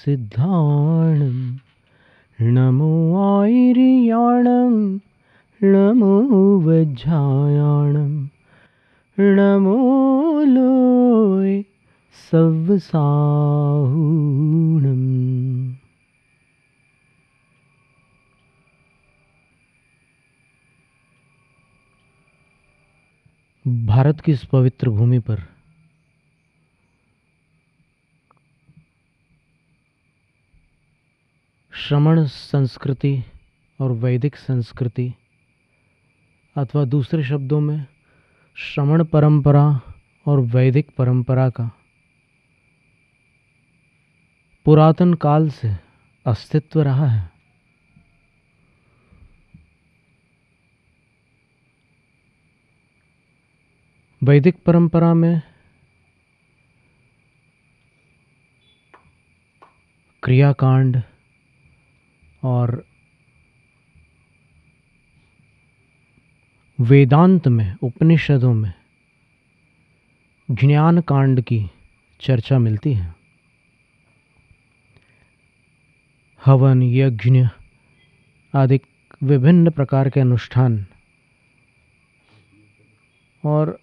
सिद्धाणं नमो आयर्याणं नमो वज्रायाणं नमो लोय सव्वसाहूणम्। भारत की इस पवित्र भूमि पर श्रमण संस्कृति और वैदिक संस्कृति, अथवा दूसरे शब्दों में श्रमण परंपरा और वैदिक परंपरा का पुरातन काल से अस्तित्व रहा है। वैदिक परंपरा में क्रियाकांड और वेदांत में, उपनिषदों में ज्ञान कांड की चर्चा मिलती है। हवन, यज्ञ आदि विभिन्न प्रकार के अनुष्ठान और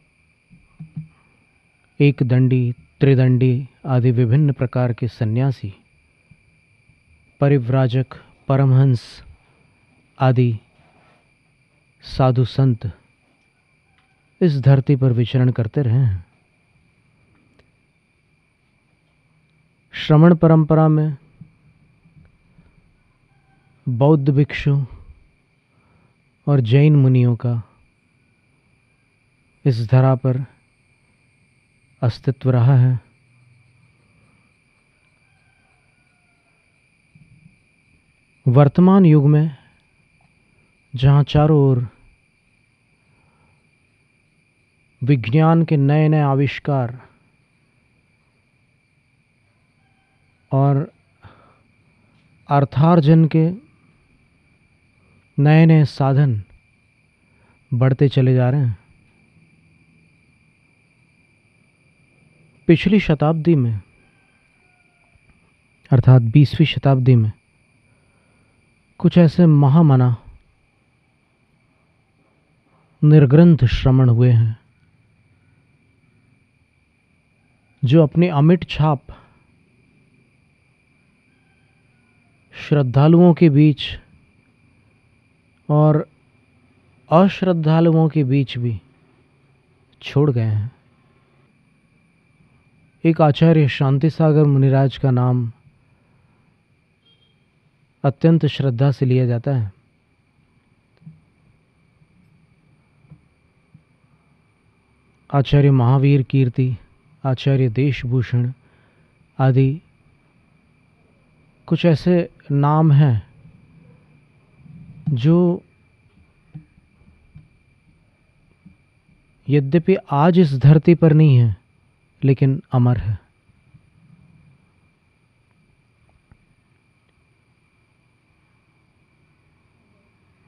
एक दंडी, त्रिदंडी आदि विभिन्न प्रकार के सन्यासी, परिव्राजक, परमहंस आदि साधु संत इस धरती पर विचरण करते रहे हैं। श्रमण परंपरा में बौद्ध भिक्षु और जैन मुनियों का इस धरा पर अस्तित्व रहा है। वर्तमान युग में जहाँ चारों ओर विज्ञान के नए नए आविष्कार और अर्थार्जन के नए नए साधन बढ़ते चले जा रहे हैं, पिछली शताब्दी में अर्थात 20वीं शताब्दी में कुछ ऐसे महामना निर्ग्रंथ श्रमण हुए हैं जो अपनी अमिट छाप श्रद्धालुओं के बीच और अश्रद्धालुओं के बीच भी छोड़ गए हैं। एक आचार्य शांति सागर मुनिराज का नाम अत्यंत श्रद्धा से लिया जाता है। आचार्य महावीर कीर्ति, आचार्य देशभूषण आदि कुछ ऐसे नाम हैं जो यद्यपि आज इस धरती पर नहीं है लेकिन अमर है।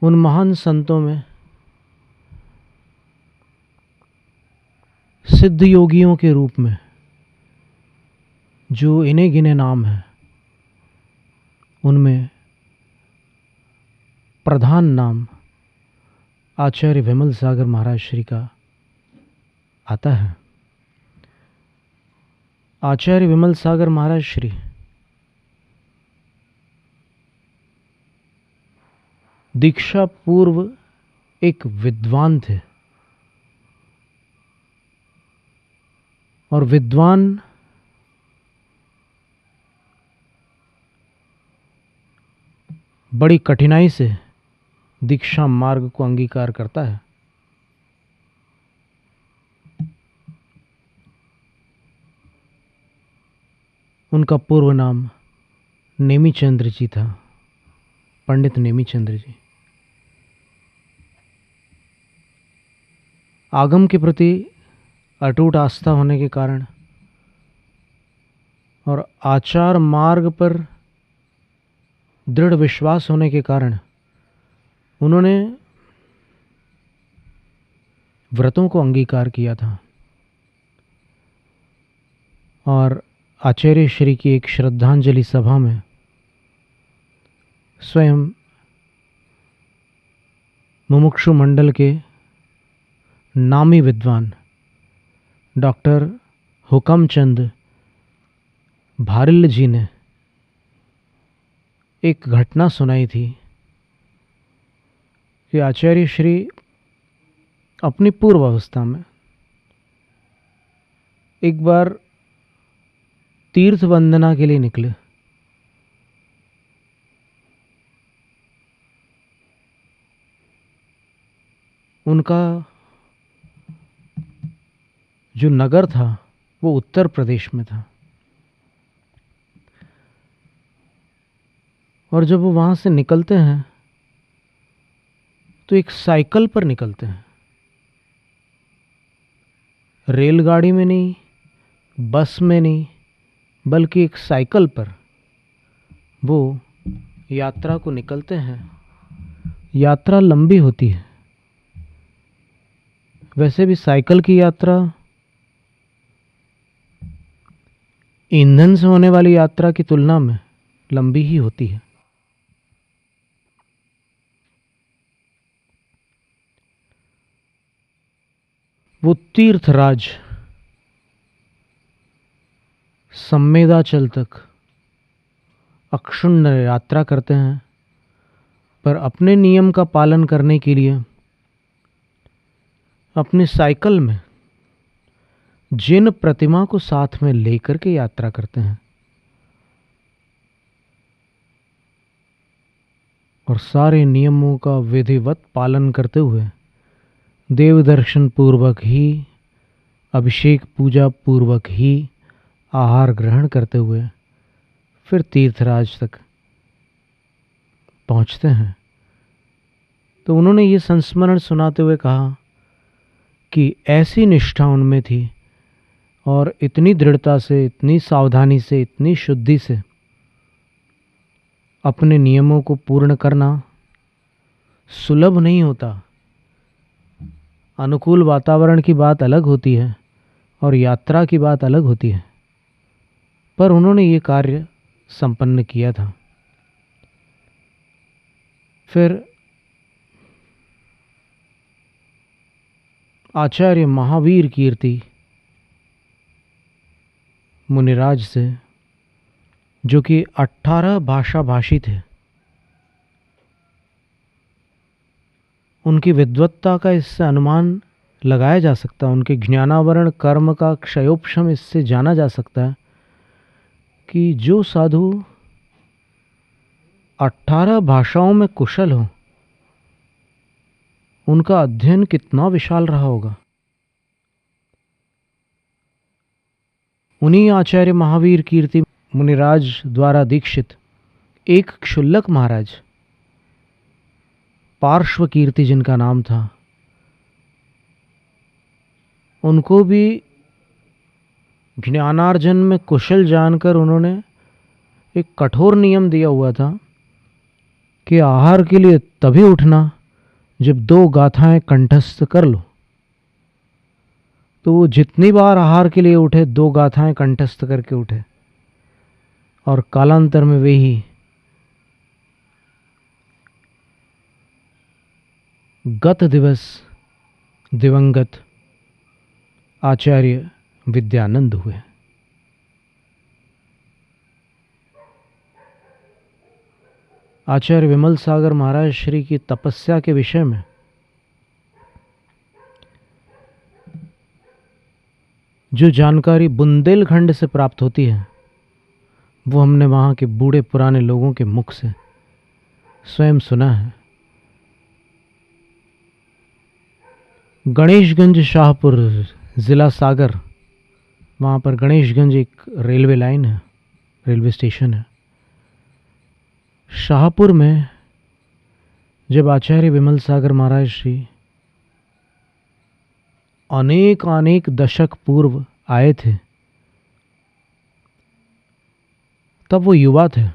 उन महान संतों में सिद्ध योगियों के रूप में जो इन्हें गिने नाम हैं, उनमें प्रधान नाम आचार्य विमल सागर महाराज श्री का आता है। आचार्य विमल सागर महाराज श्री दीक्षा पूर्व एक विद्वान थे और विद्वान बड़ी कठिनाई से दीक्षा मार्ग को अंगीकार करता है। उनका पूर्व नाम नेमिचंद्र जी था, पंडित नेमिचंद्र जी। आगम के प्रति अटूट आस्था होने के कारण और आचार मार्ग पर दृढ़ विश्वास होने के कारण उन्होंने व्रतों को अंगीकार किया था और आचार्य श्री की एक श्रद्धांजलि सभा में स्वयं मुमुक्षु मंडल के नामी विद्वान डॉक्टर हुकमचंद भारिल जी ने एक घटना सुनाई थी कि आचार्य श्री अपनी पूर्व अवस्था में एक बार तीर्थ वंदना के लिए निकले। उनका जो नगर था वो उत्तर प्रदेश में था, और जब वो वहाँ से निकलते हैं तो एक साइकिल पर निकलते हैं, रेलगाड़ी में नहीं, बस में नहीं, बल्कि एक साइकिल पर वो यात्रा को निकलते हैं। यात्रा लंबी होती है, वैसे भी साइकिल की यात्रा ईंधन से होने वाली यात्रा की तुलना में लंबी ही होती है। वो तीर्थराज संमेदाचल तक अक्षुण्ण यात्रा करते हैं, पर अपने नियम का पालन करने के लिए अपनी साइकिल में जिन प्रतिमा को साथ में लेकर के यात्रा करते हैं, और सारे नियमों का विधिवत पालन करते हुए देव दर्शन पूर्वक ही, अभिषेक पूजा पूर्वक ही आहार ग्रहण करते हुए फिर तीर्थराज तक पहुंचते हैं। तो उन्होंने ये संस्मरण सुनाते हुए कहा कि ऐसी निष्ठा उनमें थी और इतनी दृढ़ता से, इतनी सावधानी से, इतनी शुद्धि से अपने नियमों को पूर्ण करना सुलभ नहीं होता। अनुकूल वातावरण की बात अलग होती है और यात्रा की बात अलग होती है, पर उन्होंने ये कार्य संपन्न किया था। फिर आचार्य महावीर कीर्ति मुनिराज से, जो कि 18 भाषा भाषी थे, उनकी विद्वत्ता का इससे अनुमान लगाया जा सकता है, उनके ज्ञानावरण कर्म का क्षयोपशम इससे जाना जा सकता है कि जो साधु 18 भाषाओं में कुशल हो, उनका अध्ययन कितना विशाल रहा होगा। उन्हीं आचार्य महावीर कीर्ति मुनिराज द्वारा दीक्षित एक क्षुल्लक महाराज, पार्श्व कीर्ति जिनका नाम था, उनको भी ज्ञानार्जन में कुशल जानकर उन्होंने एक कठोर नियम दिया हुआ था कि आहार के लिए तभी उठना जब 2 गाथाएं कंठस्थ कर लो। तो वो जितनी बार आहार के लिए उठे 2 गाथाएं कंठस्थ करके उठे, और कालांतर में वे ही गत दिवस दिवंगत आचार्य विद्यानंद हुए। आचार्य विमल सागर महाराज श्री की तपस्या के विषय में जो जानकारी बुंदेलखंड से प्राप्त होती है, वो हमने वहाँ के बूढ़े पुराने लोगों के मुख से स्वयं सुना है। गणेशगंज शाहपुर ज़िला सागर, वहाँ पर गणेशगंज एक रेलवे लाइन है, रेलवे स्टेशन है। शाहपुर में जब आचार्य विमल सागर महाराज श्री अनेक दशक पूर्व आए थे, तब वो युवा थे,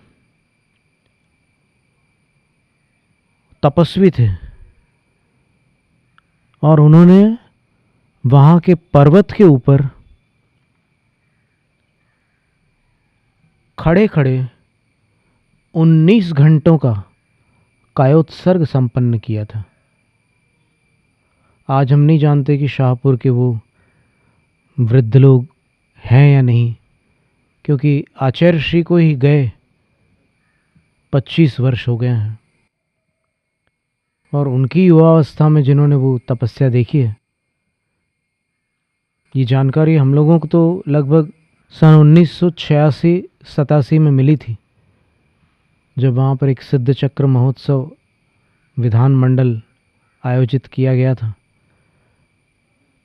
तपस्वी थे, और उन्होंने वहाँ के पर्वत के ऊपर खड़े खड़े 19 घंटों का कायोत्सर्ग संपन्न किया था। आज हम नहीं जानते कि शाहपुर के वो वृद्ध लोग हैं या नहीं, क्योंकि आचार्य श्री को ही गए 25 वर्ष हो गए हैं, और उनकी युवावस्था में जिन्होंने वो तपस्या देखी है, ये जानकारी हम लोगों को तो लगभग सन 1986-87 में मिली थी, जब वहाँ पर एक सिद्ध चक्र महोत्सव विधानमंडल आयोजित किया गया था।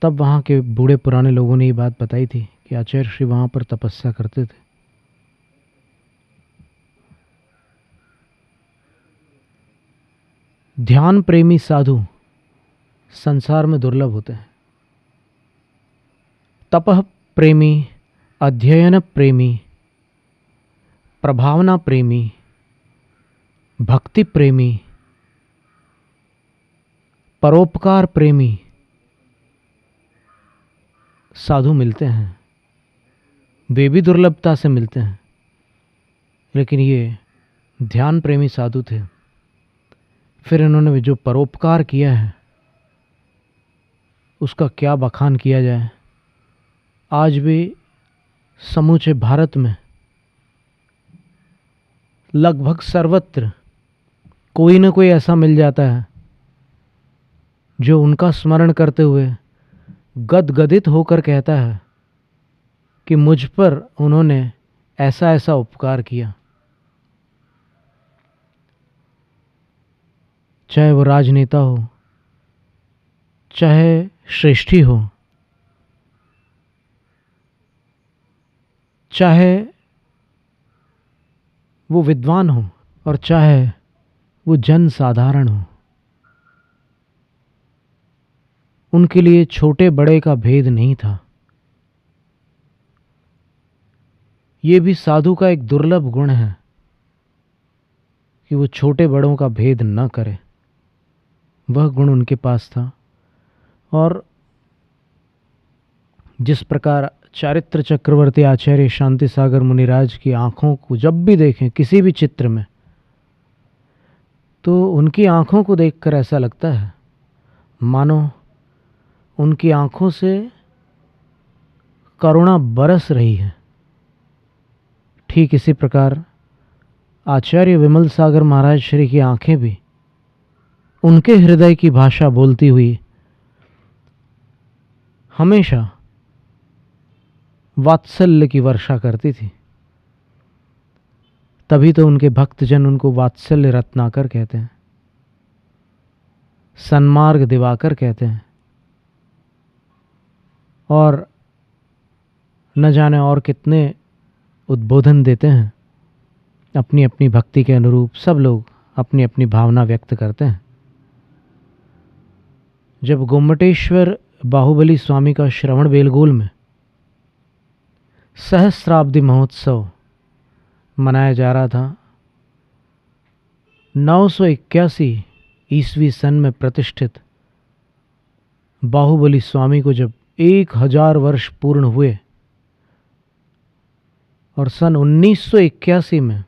तब वहाँ के बूढ़े पुराने लोगों ने ये बात बताई थी कि आचार्य श्री वहाँ पर तपस्या करते थे। ध्यान प्रेमी साधु संसार में दुर्लभ होते हैं। तपः प्रेमी, अध्ययन प्रेमी, प्रभावना प्रेमी, भक्ति प्रेमी, परोपकार प्रेमी साधु मिलते हैं। वे भी दुर्लभता से मिलते हैं, लेकिन ये ध्यान प्रेमी साधु थे। फिर इन्होंने जो परोपकार किया है उसका क्या बखान किया जाए। आज भी समूचे भारत में लगभग सर्वत्र कोई न कोई ऐसा मिल जाता है जो उनका स्मरण करते हुए गदगदित होकर कहता है कि मुझ पर उन्होंने ऐसा ऐसा उपकार किया। चाहे वो राजनेता हो, चाहे श्रेष्ठी हो, चाहे वो विद्वान हो, और चाहे वो जन साधारण हो, उनके लिए छोटे बड़े का भेद नहीं था। ये भी साधु का एक दुर्लभ गुण है कि वो छोटे बड़ों का भेद न करे। वह गुण उनके पास था। और जिस प्रकार चारित्र चक्रवर्ती आचार्य शांति सागर मुनिराज की आंखों को जब भी देखें किसी भी चित्र में, तो उनकी आंखों को देखकर ऐसा लगता है मानो उनकी आंखों से करुणा बरस रही है। ठीक इसी प्रकार आचार्य विमल सागर महाराज श्री की आंखें भी उनके हृदय की भाषा बोलती हुई हमेशा वात्सल्य की वर्षा करती थी। तभी तो उनके भक्तजन उनको वात्सल्य रत्नाकर कहते हैं, सन्मार्ग दिवाकर कहते हैं, और न जाने और कितने उद्बोधन देते हैं। अपनी अपनी भक्ति के अनुरूप सब लोग अपनी अपनी भावना व्यक्त करते हैं। जब गोमटेश्वर बाहुबली स्वामी का श्रवण बेलगोल में सहस्राब्दी महोत्सव मनाया जा रहा था, 981 ईस्वी सन में प्रतिष्ठित बाहुबली स्वामी को जब 1000 वर्ष पूर्ण हुए और सन 1981 में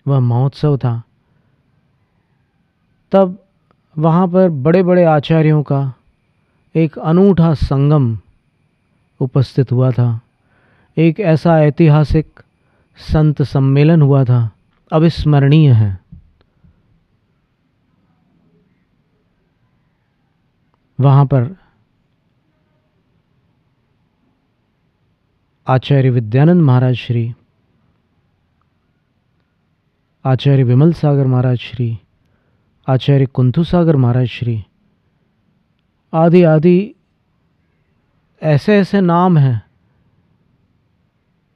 वह महोत्सव था, तब वहाँ पर बड़े बड़े आचार्यों का एक अनूठा संगम उपस्थित हुआ था। एक ऐसा ऐतिहासिक संत सम्मेलन हुआ था, अविस्मरणीय है। वहाँ पर आचार्य विद्यानंद महाराज श्री, आचार्य विमल सागर महाराज श्री, आचार्य कुंथु सागर महाराज श्री आदि आदि ऐसे ऐसे नाम हैं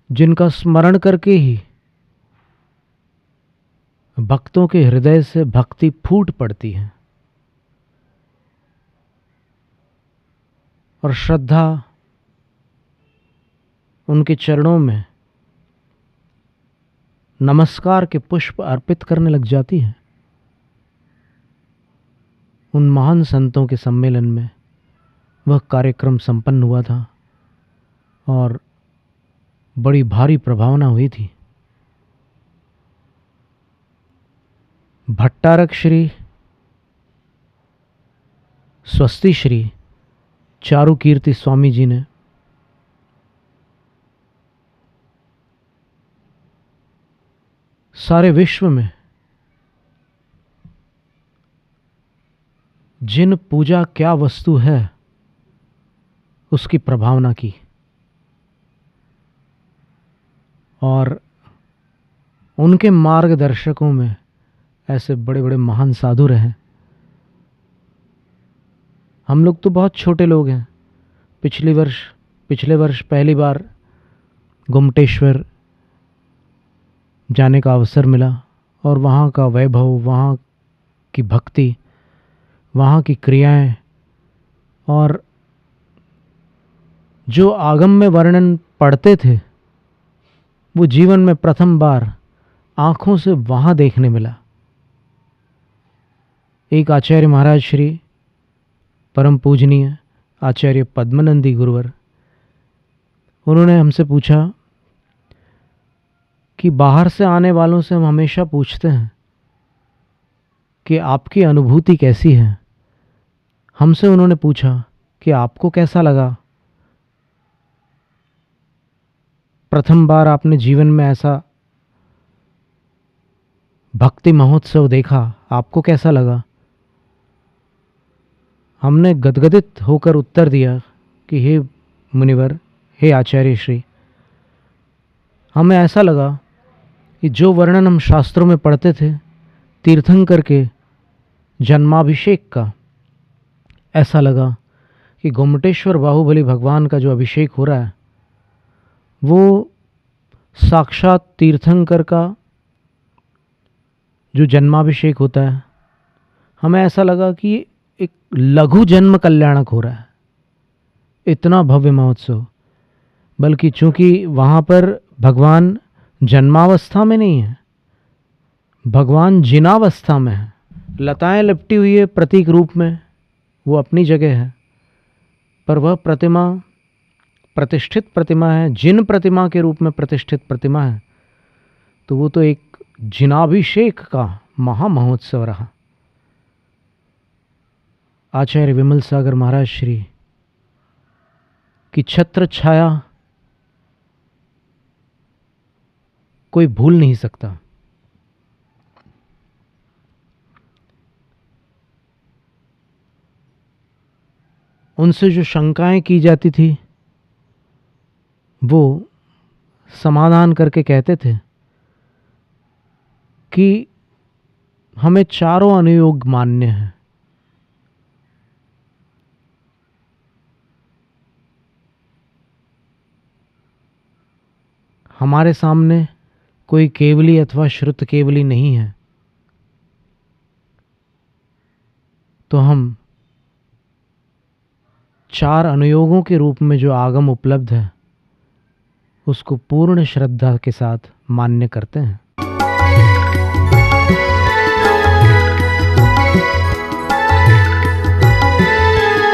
जिनका स्मरण करके ही भक्तों के हृदय से भक्ति फूट पड़ती है और श्रद्धा उनके चरणों में नमस्कार के पुष्प अर्पित करने लग जाती है। उन महान संतों के सम्मेलन में वह कार्यक्रम संपन्न हुआ था और बड़ी भारी प्रभावना हुई थी। भट्टारक श्री स्वस्ति श्री चारुकीर्ति स्वामी जी ने सारे विश्व में जिन पूजा क्या वस्तु है उसकी प्रभावना की, और उनके मार्गदर्शकों में ऐसे बड़े बड़े महान साधु रहे। हम लोग तो बहुत छोटे लोग हैं। पिछले वर्ष पहली बार गोमटेश्वर जाने का अवसर मिला, और वहाँ का वैभव, वहाँ की भक्ति, वहाँ की क्रियाएं, और जो आगम में वर्णन पढ़ते थे वो जीवन में प्रथम बार आँखों से वहाँ देखने मिला। एक आचार्य महाराज श्री परम पूजनीय आचार्य पद्मनंदी गुरुवर, उन्होंने हमसे पूछा कि बाहर से आने वालों से हम हमेशा पूछते हैं कि आपकी अनुभूति कैसी है। हमसे उन्होंने पूछा कि आपको कैसा लगा, प्रथम बार आपने जीवन में ऐसा भक्ति महोत्सव देखा, आपको कैसा लगा। हमने गदगदित होकर उत्तर दिया कि हे मुनिवर, हे आचार्य श्री, हमें ऐसा लगा कि जो वर्णन हम शास्त्रों में पढ़ते थे तीर्थंकर के जन्माभिषेक का, ऐसा लगा कि गोमटेश्वर बाहुबली भगवान का जो अभिषेक हो रहा है वो साक्षात तीर्थंकर का जो जन्माभिषेक होता है। हमें ऐसा लगा कि एक लघु जन्म कल्याणक हो रहा है, इतना भव्य महोत्सव। बल्कि चूंकि वहाँ पर भगवान जन्मावस्था में नहीं है, भगवान जिनावस्था में है, लताएं लिपटी हुई है प्रतीक रूप में, वो अपनी जगह है, पर वह प्रतिमा प्रतिष्ठित प्रतिमा है, जिन प्रतिमा के रूप में प्रतिष्ठित प्रतिमा है। तो वो तो एक जिनाभिषेक का महामहोत्सव रहा। आचार्य विमल सागर महाराज श्री की छत्र छाया कोई भूल नहीं सकता। उनसे जो शंकाएं की जाती थी वो समाधान करके कहते थे कि हमें चारों अनुयोग मान्य हैं। हमारे सामने कोई केवली अथवा श्रुत केवली नहीं है, तो हम चार अनुयोगों के रूप में जो आगम उपलब्ध है उसको पूर्ण श्रद्धा के साथ मान्य करते हैं।